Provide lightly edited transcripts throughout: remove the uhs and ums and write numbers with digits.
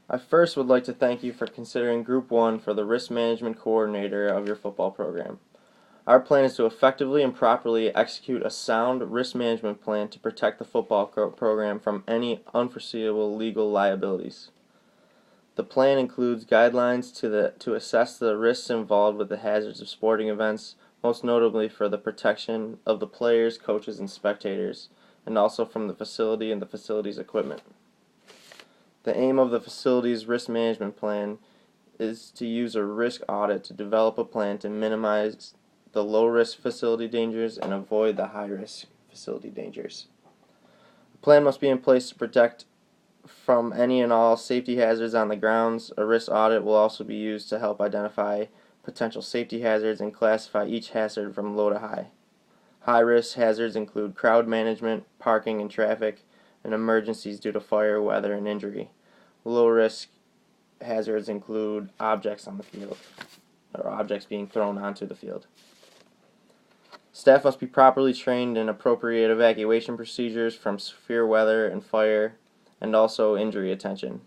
I first would like to thank you for considering Group 1 for the risk management coordinator of your football program. Our plan is to effectively and properly execute a sound risk management plan to protect the football program from any unforeseeable legal liabilities. The plan includes guidelines to assess the risks involved with the hazards of sporting events, most notably for the protection of the players, coaches, and spectators, and also from the facility and the facility's equipment. The aim of the facility's risk management plan is to use a risk audit to develop a plan to minimize the low-risk facility dangers and avoid the high-risk facility dangers. A plan must be in place to protect from any and all safety hazards on the grounds. A risk audit will also be used to help identify potential safety hazards and classify each hazard from low to high. High-risk hazards include crowd management, parking and traffic, and emergencies due to fire, weather, and injury. Low-risk hazards include objects on the field, or objects being thrown onto the field. Staff must be properly trained in appropriate evacuation procedures from severe weather and fire, and also injury attention.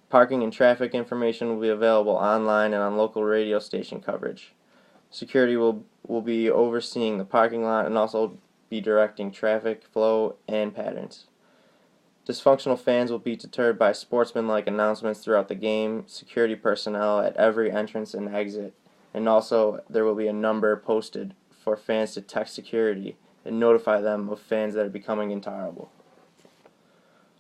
Parking and traffic information will be available online and on local radio station coverage. Security will be overseeing the parking lot and also be directing traffic flow and patterns. Dysfunctional fans will be deterred by sportsmanlike announcements throughout the game, security personnel at every entrance and exit, and also there will be a number posted for fans to text security and notify them of fans that are becoming intolerable.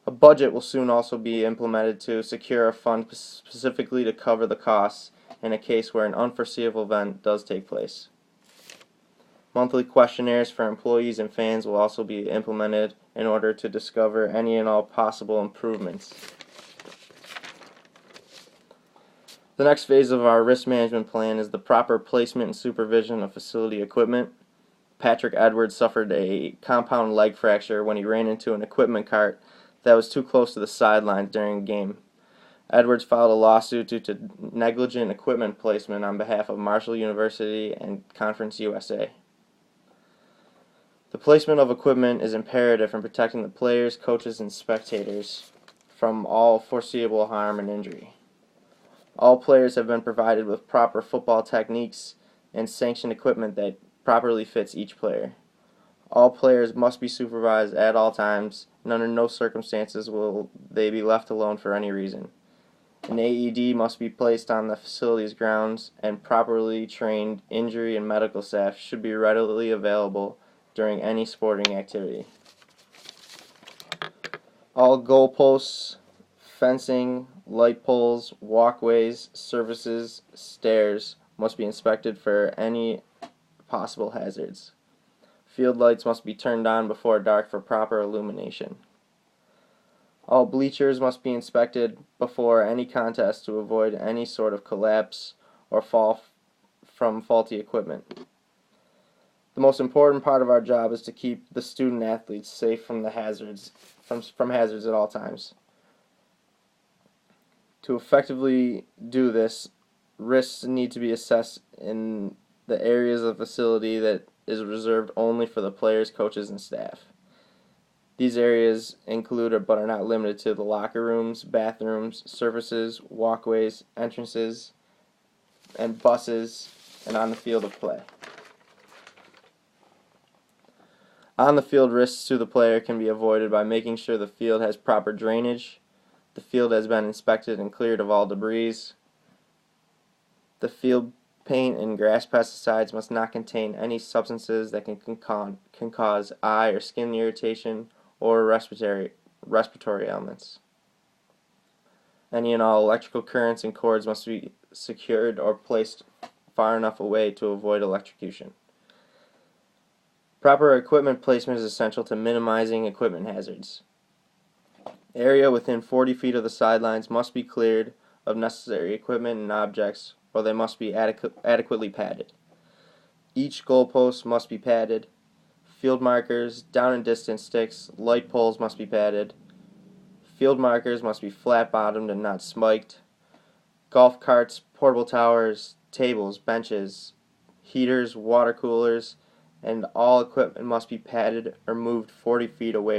A budget will soon also be implemented to secure a fund specifically to cover the costs in a case where an unforeseeable event does take place. Monthly questionnaires for employees and fans will also be implemented in order to discover any and all possible improvements. The next phase of our risk management plan is the proper placement and supervision of facility equipment. Patrick Edwards suffered a compound leg fracture when he ran into an equipment cart that was too close to the sidelines during a game. Edwards filed a lawsuit due to negligent equipment placement on behalf of Marshall University and Conference USA. The placement of equipment is imperative in protecting the players, coaches, and spectators from all foreseeable harm and injury. All players have been provided with proper football techniques and sanctioned equipment that properly fits each player. All players must be supervised at all times, and under no circumstances will they be left alone for any reason. An AED must be placed on the facility's grounds, and properly trained injury and medical staff should be readily available during any sporting activity. All goalposts, fencing, light poles, walkways, surfaces, stairs must be inspected for any possible hazards. Field lights must be turned on before dark for proper illumination. All bleachers must be inspected before any contest to avoid any sort of collapse or fall from faulty equipment. The most important part of our job is to keep the student athletes safe from the hazards at all times. To effectively do this, risks need to be assessed in the areas of the facility that is reserved only for the players, coaches, and staff. These areas include but are not limited to the locker rooms, bathrooms, surfaces, walkways, entrances, and buses, and on the field of play. On-the-field risks to the player can be avoided by making sure the field has proper drainage, the field has been inspected and cleared of all debris, the field paint and grass pesticides must not contain any substances that can cause eye or skin irritation or respiratory ailments. Any and all electrical currents and cords must be secured or placed far enough away to avoid electrocution. Proper equipment placement is essential to minimizing equipment hazards. Area within 40 feet of the sidelines must be cleared of necessary equipment and objects, or they must be adequately padded. Each goalpost must be padded. Field markers, down and distance sticks, light poles must be padded. Field markers must be flat-bottomed and not spiked. Golf carts, portable towers, tables, benches, heaters, water coolers, and all equipment must be padded or moved 40 feet away